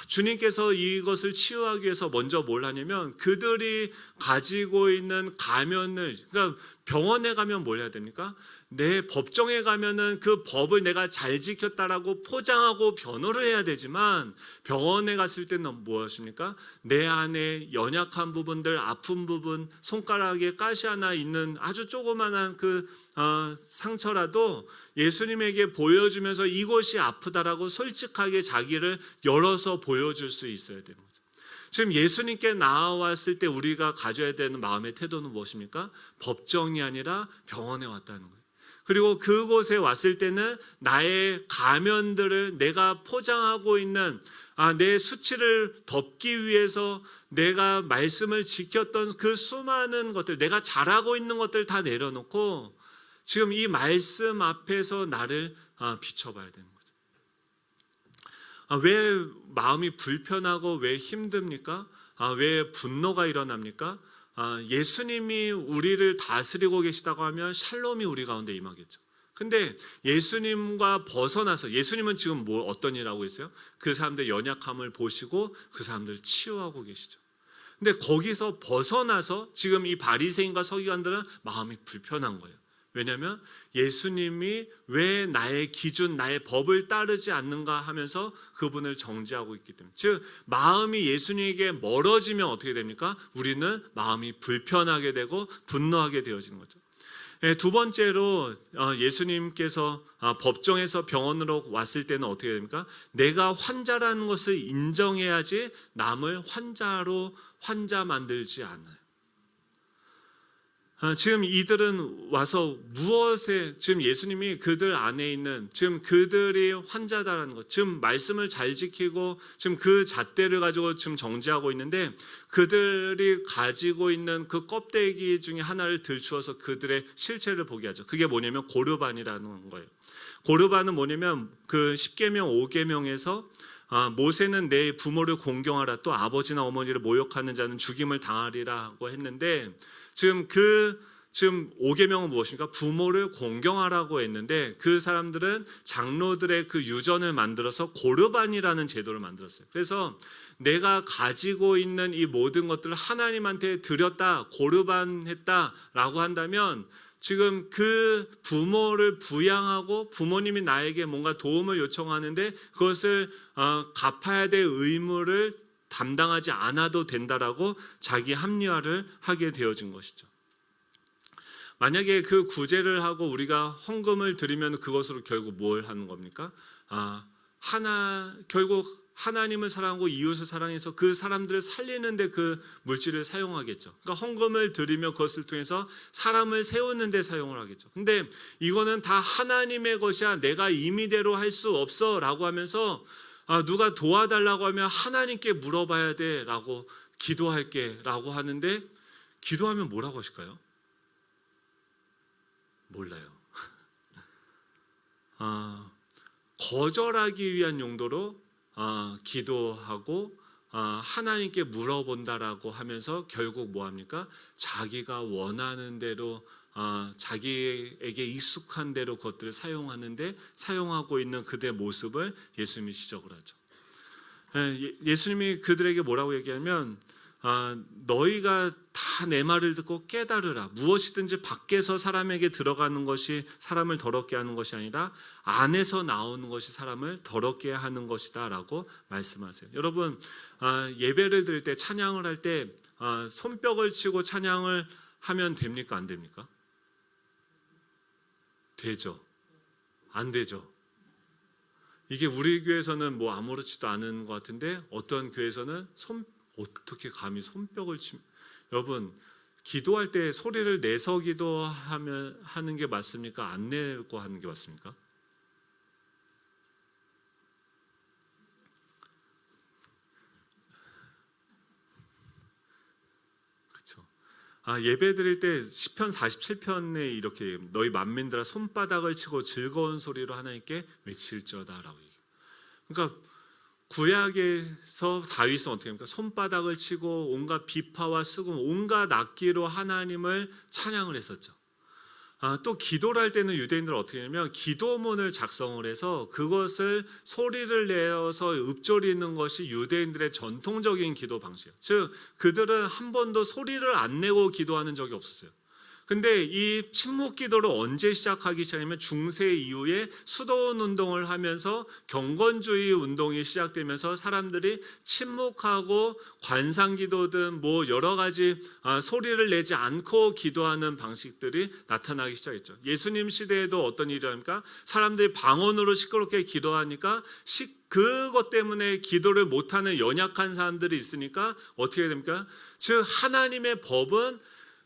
주님께서 이것을 치유하기 위해서 먼저 뭘 하냐면 그들이 가지고 있는 가면을, 그러니까 병원에 가면 뭘 해야 됩니까? 내 법정에 가면은 그 법을 내가 잘 지켰다라고 포장하고 변호를 해야 되지만 병원에 갔을 때는 무엇입니까? 내 안에 연약한 부분들, 아픈 부분, 손가락에 가시 하나 있는 아주 조그만한 그 상처라도 예수님에게 보여주면서 이것이 아프다라고 솔직하게 자기를 열어서 보여줄 수 있어야 되는 거죠. 지금 예수님께 나왔을 때 우리가 가져야 되는 마음의 태도는 무엇입니까? 법정이 아니라 병원에 왔다는 거예요. 그리고 그곳에 왔을 때는 나의 가면들을 내가 포장하고 있는 내 수치를 덮기 위해서 내가 말씀을 지켰던 그 수많은 것들, 내가 잘하고 있는 것들 다 내려놓고 지금 이 말씀 앞에서 나를 비춰봐야 되는 거죠. 왜 마음이 불편하고 왜 힘듭니까? 왜 분노가 일어납니까? 예수님이 우리를 다스리고 계시다고 하면 샬롬이 우리 가운데 임하겠죠. 근데 예수님과 벗어나서, 예수님은 지금 어떤 일 하고 있어요? 그 사람들의 연약함을 보시고 그 사람들을 치유하고 계시죠. 근데 거기서 벗어나서 지금 이 바리새인과 서기관들은 마음이 불편한 거예요. 왜냐하면 예수님이 왜 나의 기준, 나의 법을 따르지 않는가 하면서 그분을 정죄하고 있기 때문에, 즉 마음이 예수님에게 멀어지면 어떻게 됩니까? 우리는 마음이 불편하게 되고 분노하게 되어지는 거죠. 두 번째로 예수님께서 법정에서 병원으로 왔을 때는 어떻게 됩니까? 내가 환자라는 것을 인정해야지 남을 환자 만들지 않아요. 지금 이들은 와서 무엇에, 지금 예수님이 그들 안에 있는, 지금 그들이 환자다라는 것, 지금 말씀을 잘 지키고 지금 그 잣대를 가지고 지금 정죄하고 있는데, 그들이 가지고 있는 그 껍데기 중에 하나를 들추어서 그들의 실체를 보게 하죠. 그게 뭐냐면 고르반이라는 거예요. 고르반은 뭐냐면 그 10계명 5계명에서 모세는 내 부모를 공경하라, 또 아버지나 어머니를 모욕하는 자는 죽임을 당하리라고 했는데, 지금 5계명은 무엇입니까? 부모를 공경하라고 했는데, 그 사람들은 장로들의 그 유전을 만들어서 고르반이라는 제도를 만들었어요. 그래서 내가 가지고 있는 이 모든 것들을 하나님한테 드렸다, 고르반했다라고 한다면, 지금 그 부모를 부양하고 부모님이 나에게 뭔가 도움을 요청하는데 그것을 갚아야 될 의무를 담당하지 않아도 된다라고 자기 합리화를 하게 되어진 것이죠. 만약에 그 구제를 하고 우리가 헌금을 드리면 그것으로 결국 뭘 하는 겁니까? 결국 하나님을 사랑하고 이웃을 사랑해서 그 사람들을 살리는 데 그 물질을 사용하겠죠. 그러니까 헌금을 드리며 그것을 통해서 사람을 세우는 데 사용을 하겠죠. 근데 이거는 다 하나님의 것이야, 내가 임의대로 할 수 없어 라고 하면서 누가 도와달라고 하면 하나님께 물어봐야 돼 라고, 기도할게 라고 하는데, 기도하면 뭐라고 하실까요? 몰라요. 거절하기 위한 용도로 기도하고 하나님께 물어본다라고 하면서 결국 뭐합니까? 자기가 원하는 대로, 자기에게 익숙한 대로 그것들을 사용하고 있는 그들의 모습을 예수님이 지적을 하죠. 예수님이 그들에게 뭐라고 얘기하면, 너희가 다 내 말을 듣고 깨달으라. 무엇이든지 밖에서 사람에게 들어가는 것이 사람을 더럽게 하는 것이 아니라 안에서 나오는 것이 사람을 더럽게 하는 것이다 라고 말씀하세요. 여러분, 예배를 드릴 때, 찬양을 할 때 손뼉을 치고 찬양을 하면 됩니까? 안 됩니까? 되죠. 안 되죠. 이게 우리 교회에서는 뭐 아무렇지도 않은 것 같은데, 어떤 교회에서는 어떻게 감히 손뼉을 치면, 여러분, 기도할 때 소리를 내서 하는 게 맞습니까? 안 내고 하는 게 맞습니까? 그렇죠. 예배 드릴 때 시편 47편에 이렇게, 너희 만민들아 손바닥을 치고 즐거운 소리로 하나님께 외칠지어다라고 얘기해요. 그러니까 구약에서 다윗은 어떻게 합니까? 손바닥을 치고 온갖 비파와 수금, 온갖 악기로 하나님을 찬양을 했었죠. 또 기도를 할 때는 유대인들은 어떻게 하냐면 기도문을 작성을 해서 그것을 소리를 내어서 읊조리는 것이 유대인들의 전통적인 기도 방식이에요. 즉 그들은 한 번도 소리를 안 내고 기도하는 적이 없었어요. 근데 이 침묵 기도를 언제 시작하기 시작하냐면 중세 이후에 수도원 운동을 하면서 경건주의 운동이 시작되면서 사람들이 침묵하고 관상 기도든 뭐 여러 가지 소리를 내지 않고 기도하는 방식들이 나타나기 시작했죠. 예수님 시대에도 어떤 일이 합니까? 사람들이 방언으로 시끄럽게 기도하니까 그것 때문에 기도를 못하는 연약한 사람들이 있으니까 어떻게 됩니까? 즉 하나님의 법은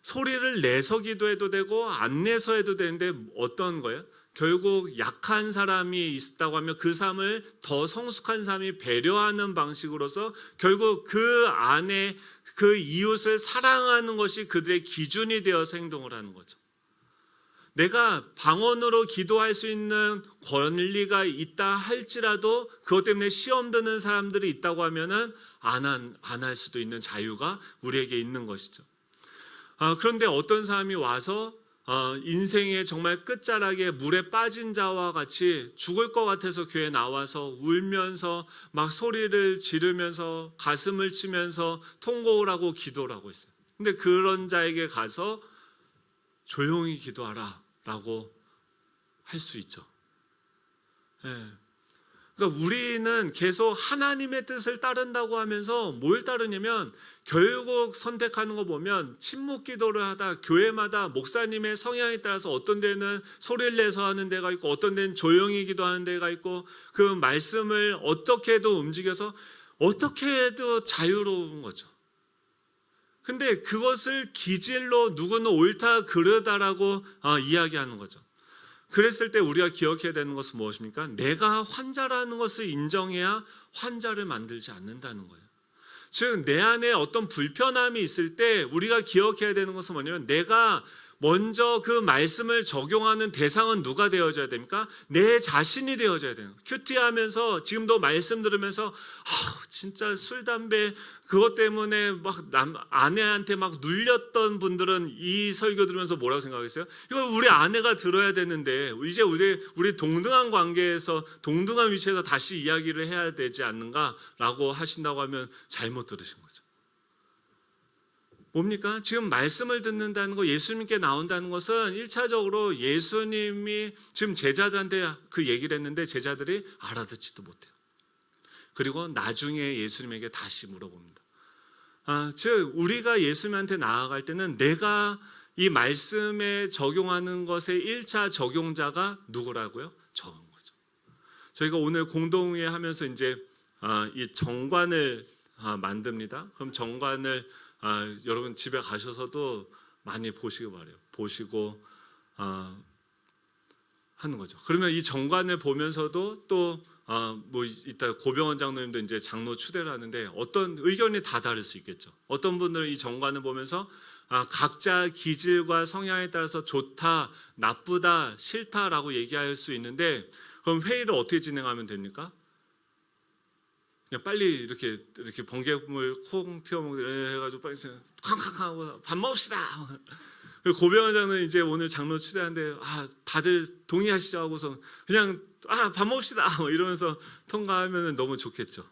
소리를 내서 기도해도 되고 안 내서 해도 되는데 어떤 거예요? 결국 약한 사람이 있다고 하면 그 사람을 더 성숙한 사람이 배려하는 방식으로서 결국 그 안에 그 이웃을 사랑하는 것이 그들의 기준이 되어서 행동을 하는 거죠. 내가 방언으로 기도할 수 있는 권리가 있다 할지라도 그것 때문에 시험 드는 사람들이 있다고 하면은 안 할 수도 있는 자유가 우리에게 있는 것이죠. 그런데 어떤 사람이 와서 인생의 정말 끝자락에 물에 빠진 자와 같이 죽을 것 같아서 교회에 나와서 울면서 막 소리를 지르면서 가슴을 치면서 통곡을 하고 기도를 하고 있어요. 근데 그런 자에게 가서 조용히 기도하라 라고 할 수 있죠. 네. 그러니까 우리는 계속 하나님의 뜻을 따른다고 하면서 뭘 따르냐면 결국 선택하는 거 보면 침묵 기도를 하다 교회마다 목사님의 성향에 따라서 어떤 데는 소리를 내서 하는 데가 있고 어떤 데는 조용히 기도하는 데가 있고 그 말씀을 어떻게 해도 움직여서 어떻게 해도 자유로운 거죠. 근데 그것을 기질로 누구는 옳다 그르다라고 이야기하는 거죠. 그랬을 때 우리가 기억해야 되는 것은 무엇입니까? 내가 환자라는 것을 인정해야 환자를 만들지 않는다는 거예요. 즉 내 안에 어떤 불편함이 있을 때 우리가 기억해야 되는 것은 뭐냐면 내가 먼저 그 말씀을 적용하는 대상은 누가 되어져야 됩니까? 내 자신이 되어져야 돼요. 큐티하면서 지금도 말씀 들으면서 진짜 술, 담배 그것 때문에 막 아내한테 막 눌렸던 분들은 이 설교 들으면서 뭐라고 생각했어요? 이걸 우리 아내가 들어야 되는데 이제 우리 동등한 관계에서 동등한 위치에서 다시 이야기를 해야 되지 않는가라고 하신다고 하면 잘못 들으신 거죠. 뭡니까? 지금 말씀을 듣는다는 거, 예수님께 나온다는 것은 1차적으로 예수님이 지금 제자들한테 그 얘기를 했는데 제자들이 알아듣지도 못해요. 그리고 나중에 예수님에게 다시 물어봅니다. 즉 우리가 예수님한테 나아갈 때는 내가 이 말씀에 적용하는 것의 1차 적용자가 누구라고요? 저인 거죠. 저희가 오늘 공동회 하면서 이제 이 정관을 만듭니다. 그럼 정관을 여러분 집에 가셔서도 많이 보시기 바래요. 보시고 하는 거죠. 그러면 이 정관을 보면서도 또 뭐 이따 고병원 장로님도 이제 장로 추대를 하는데 어떤 의견이 다 다를 수 있겠죠. 어떤 분들은 이 정관을 보면서 각자 기질과 성향에 따라서 좋다, 나쁘다, 싫다라고 얘기할 수 있는데 그럼 회의를 어떻게 진행하면 됩니까? 그냥 빨리 이렇게 번개물 콩 튀어 먹으려 해가지고 빨리 쾅쾅 하고 밥 먹읍시다. 고병원장은 이제 오늘 장로 추대하는데 다들 동의하시죠 하고서 그냥 밥 먹읍시다 이러면서 통과하면 너무 좋겠죠.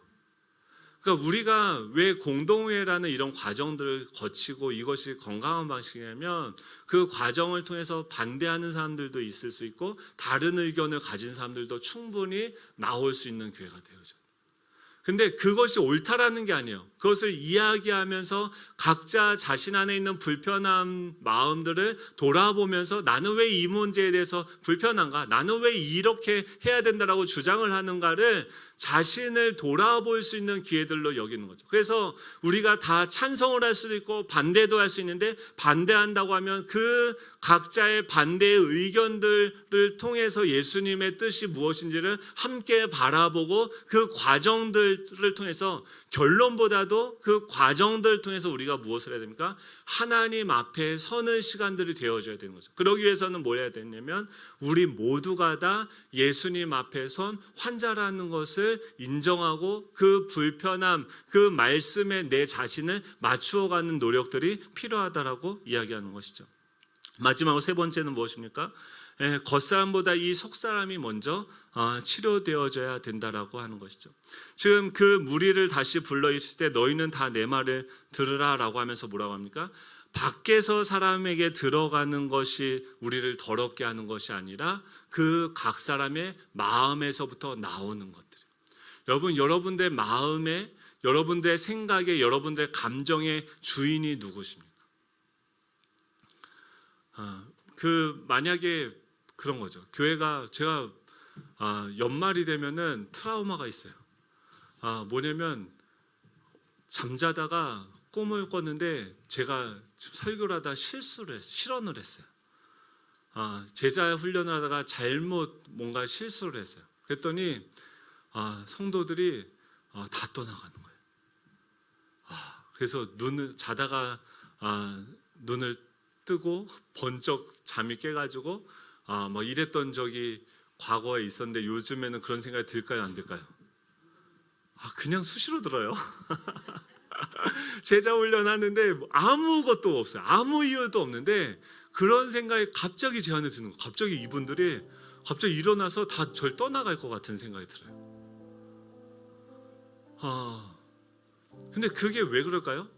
그러니까 우리가 왜 공동회라는 이런 과정들을 거치고 이것이 건강한 방식이냐면 그 과정을 통해서 반대하는 사람들도 있을 수 있고 다른 의견을 가진 사람들도 충분히 나올 수 있는 기회가 되어져요. 근데 그것이 옳다라는 게 아니에요. 그것을 이야기하면서 각자 자신 안에 있는 불편한 마음들을 돌아보면서 나는 왜 이 문제에 대해서 불편한가? 나는 왜 이렇게 해야 된다라고 주장을 하는가를 자신을 돌아볼 수 있는 기회들로 여기는 거죠. 그래서 우리가 다 찬성을 할 수도 있고 반대도 할 수 있는데 반대한다고 하면 그 각자의 반대의 의견들을 통해서 예수님의 뜻이 무엇인지를 함께 바라보고 그 과정들을 통해서 결론보다도 그 과정들을 통해서 우리가 무엇을 해야 됩니까? 하나님 앞에 서는 시간들이 되어져야 되는 거죠. 그러기 위해서는 뭘 해야 되냐면 우리 모두가 다 예수님 앞에 선 환자라는 것을 인정하고 그 불편함, 그 말씀에 내 자신을 맞추어가는 노력들이 필요하다라고 이야기하는 것이죠. 마지막으로 세 번째는 무엇입니까? 겉사람보다 이 속사람이 먼저 치료되어져야 된다라고 하는 것이죠. 지금 그 무리를 다시 불러 있을 때 너희는 다 내 말을 들으라라고 하면서 뭐라고 합니까? 밖에서 사람에게 들어가는 것이 우리를 더럽게 하는 것이 아니라 그 각 사람의 마음에서부터 나오는 것들. 여러분, 여러분들의 마음에, 여러분들의 생각에, 여러분들의 감정의 주인이 누구십니까? 만약에 그런 거죠. 교회가 제가 연말이 되면은 트라우마가 있어요. 뭐냐면 잠자다가 꿈을 꿨는데 제가 설교를 하다 실언을 했어요. 제자 훈련을 하다가 잘못 뭔가 실수를 했어요. 그랬더니 성도들이 다 떠나가는 거예요. 그래서 자다가 눈을 뜨고 번쩍 잠이 깨가지고 뭐 이랬던 적이 과거에 있었는데 요즘에는 그런 생각이 들까요, 안 들까요? 그냥 수시로 들어요. 제자 훈련하는데 아무것도 없어요. 아무 이유도 없는데 그런 생각이 갑자기 제 안에 드는 거예요. 갑자기 이분들이 갑자기 일어나서 다 절 떠나갈 것 같은 생각이 들어요. 근데 그게 왜 그럴까요?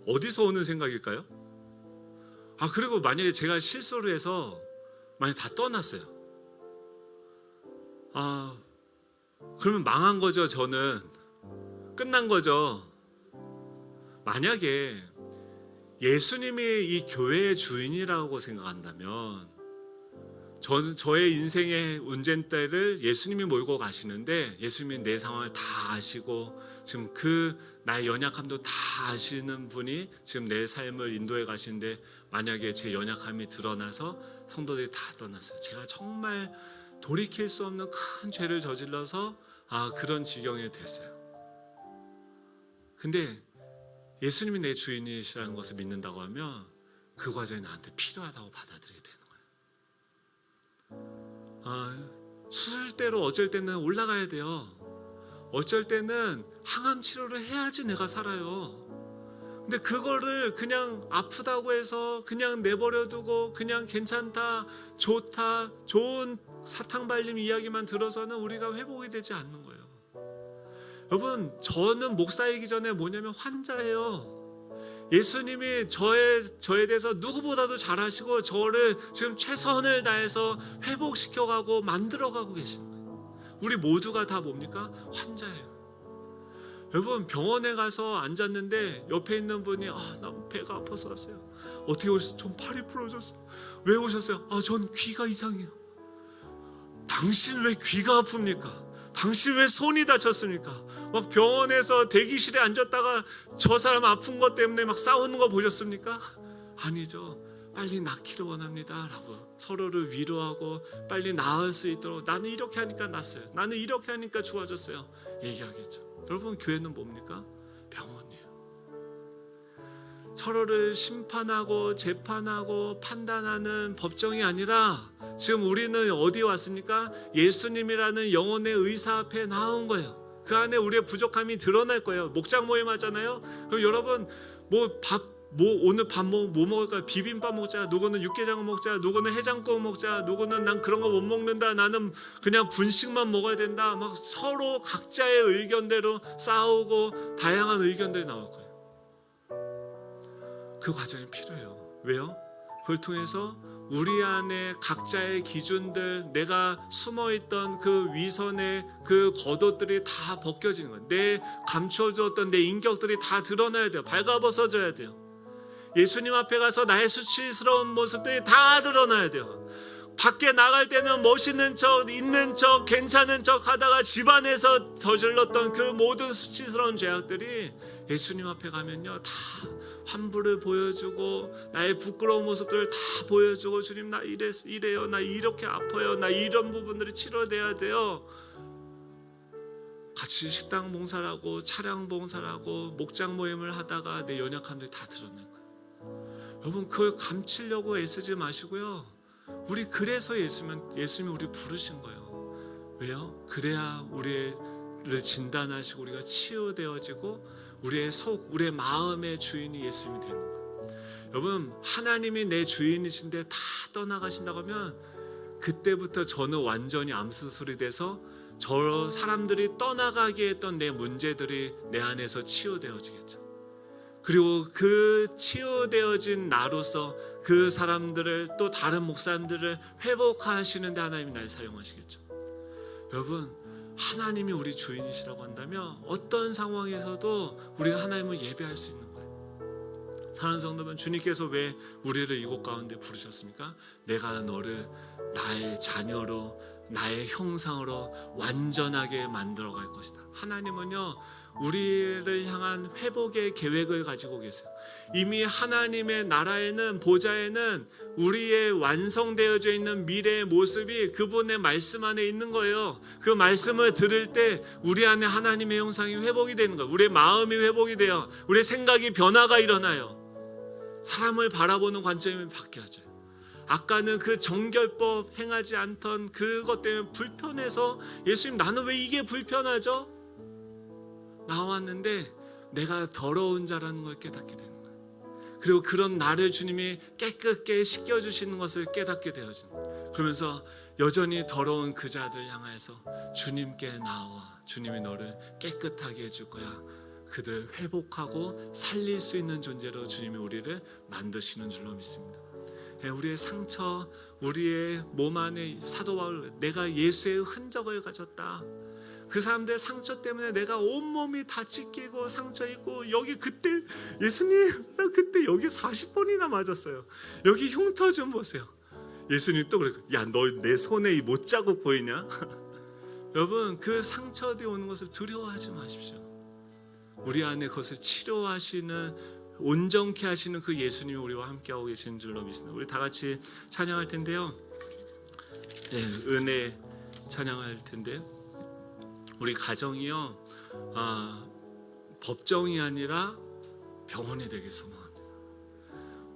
어디서 오는 생각일까요? 그리고 만약에 제가 실수를 해서 만약에 다 떠났어요. 그러면 망한 거죠. 저는 끝난 거죠. 만약에 예수님이 이 교회의 주인이라고 생각한다면 저의 인생의 운전대를 예수님이 몰고 가시는데 예수님이 내 상황을 다 아시고 지금 나의 연약함도 다 아시는 분이 지금 내 삶을 인도해 가시는데 만약에 제 연약함이 드러나서 성도들이 다 떠났어요. 제가 정말 돌이킬 수 없는 큰 죄를 저질러서 그런 지경에 됐어요. 근데 예수님이 내 주인이시라는 것을 믿는다고 하면 그 과정이 나한테 필요하다고 받아들이게 되는 거예요. 수술대로 어쩔 때는 올라가야 돼요. 어쩔 때는 항암 치료를 해야지 내가 살아요. 근데 그거를 그냥 아프다고 해서 그냥 내버려두고 그냥 괜찮다, 좋다, 좋은 사탕발림 이야기만 들어서는 우리가 회복이 되지 않는 거예요. 여러분, 저는 목사이기 전에 뭐냐면 환자예요. 예수님이 저에 대해서 누구보다도 잘 아시고 저를 지금 최선을 다해서 회복시켜가고 만들어가고 계시는 거예요. 우리 모두가 다 뭡니까? 환자예요. 여러분, 병원에 가서 앉았는데 옆에 있는 분이 나 배가 아파서 왔어요. 어떻게 오셨어요? 전 팔이 부러졌어요. 왜 오셨어요? 전 귀가 이상해요. 당신 왜 귀가 아픕니까? 당신 왜 손이 다쳤습니까? 막 병원에서 대기실에 앉았다가 저 사람 아픈 것 때문에 막 싸우는 거 보셨습니까? 아니죠. 빨리 낫기를 원합니다 라고 서로를 위로하고 빨리 나을 수 있도록 나는 이렇게 하니까 낫어요. 나는 이렇게 하니까 좋아졌어요. 얘기하겠죠. 여러분, 교회는 뭡니까? 병원이에요. 서로를 심판하고 재판하고 판단하는 법정이 아니라 지금 우리는 어디에 왔습니까? 예수님이라는 영혼의 의사 앞에 나온 거예요. 그 안에 우리의 부족함이 드러날 거예요. 목장 모임 하잖아요. 그럼 여러분 오늘 밥 뭐 먹을까요? 비빔밥 먹자. 누구는 육개장 먹자. 누구는 해장국 먹자. 누구는 난 그런 거 못 먹는다. 나는 그냥 분식만 먹어야 된다. 막 서로 각자의 의견대로 싸우고 다양한 의견들이 나올 거예요. 그 과정이 필요해요. 왜요? 그걸 통해서 우리 안에 각자의 기준들, 내가 숨어있던 그 위선의 그 겉옷들이 다 벗겨지는 거예요. 내 감춰주었던 내 인격들이 다 드러나야 돼요. 발가벗어져야 돼요. 예수님 앞에 가서 나의 수치스러운 모습들이 다 드러나야 돼요. 밖에 나갈 때는 멋있는 척, 있는 척, 괜찮은 척 하다가 집안에서 저질렀던 그 모든 수치스러운 죄악들이 예수님 앞에 가면요, 다 환부를 보여주고 나의 부끄러운 모습들을 다 보여주고 주님 나 이래요, 나 이렇게 아파요, 나 이런 부분들이 치료돼야 돼요. 같이 식당 봉사라고 차량 봉사라고 목장 모임을 하다가 내 연약함들이 다 드러날 거예요. 여러분, 그걸 감추려고 애쓰지 마시고요. 우리 그래서 예수님이 우리 부르신 거예요. 왜요? 그래야 우리를 진단하시고 우리가 치유되어지고 우리의 속, 우리의 마음의 주인이 예수님이 되는 거예요. 여러분, 하나님이 내 주인이신데 다 떠나가신다고 하면 그때부터 저는 완전히 암수술이 돼서 저 사람들이 떠나가게 했던 내 문제들이 내 안에서 치유되어지겠죠. 그리고 그 치유되어진 나로서 그 사람들을 또 다른 목사님들을 회복하시는데 하나님이 날 사용하시겠죠. 여러분, 하나님이 우리 주인이시라고 한다면 어떤 상황에서도 우리는 하나님을 예배할 수 있는 거예요. 사랑하는 성도분, 주님께서 왜 우리를 이곳 가운데 부르셨습니까? 내가 너를 나의 자녀로, 나의 형상으로 완전하게 만들어 갈 것이다. 하나님은요, 우리를 향한 회복의 계획을 가지고 계세요. 이미 하나님의 나라에는, 보좌에는 우리의 완성되어져 있는 미래의 모습이 그분의 말씀 안에 있는 거예요. 그 말씀을 들을 때 우리 안에 하나님의 형상이 회복이 되는 거예요. 우리의 마음이 회복이 돼요. 우리의 생각이 변화가 일어나요. 사람을 바라보는 관점이 바뀌어져요. 아까는 그 정결법 행하지 않던 그것 때문에 불편해서 예수님, 나는 왜 이게 불편하죠? 나왔는데 내가 더러운 자라는 걸 깨닫게 되는 거예요. 그리고 그런 나를 주님이 깨끗게 씻겨주시는 것을 깨닫게 되어진 거예요. 그러면서 여전히 더러운 그 자들 향해서 주님께 나와, 주님이 너를 깨끗하게 해줄 거야. 그들을 회복하고 살릴 수 있는 존재로 주님이 우리를 만드시는 줄로 믿습니다. 우리의 상처, 우리의 몸 안에 사도 바울, 내가 예수의 흔적을 가졌다. 그 사람들의 상처 때문에 내가 온몸이 다 찢기고 상처 있고, 여기 그때 예수님 나 그때 여기 40번이나 맞았어요. 여기 흉터 좀 보세요. 예수님 또 그래, 야 너 내 손에 이 못자국 보이냐? 여러분, 그 상처 뒤에 오는 것을 두려워하지 마십시오. 우리 안에 그것을 치료하시는, 온전케 하시는 그 예수님이 우리와 함께하고 계시는 줄로 믿습니다. 우리 다 같이 찬양할 텐데요. 네, 은혜 찬양할 텐데요. 우리 가정이요, 법정이 아니라 병원이 되길 소망합니다.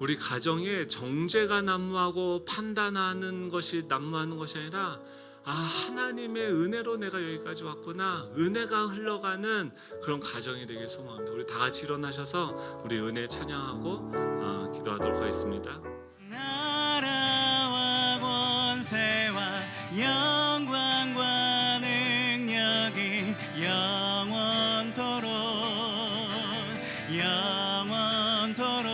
우리 가정에 정죄가 난무하고 판단하는 것이 난무하는 것이 아니라, 하나님의 은혜로 내가 여기까지 왔구나, 은혜가 흘러가는 그런 가정이 되길 소망합니다. 우리 다 같이 일어나셔서 우리 은혜 찬양하고 기도하도록 하겠습니다. 나라와 권세와 영광과 능력이 영원토록 영원토록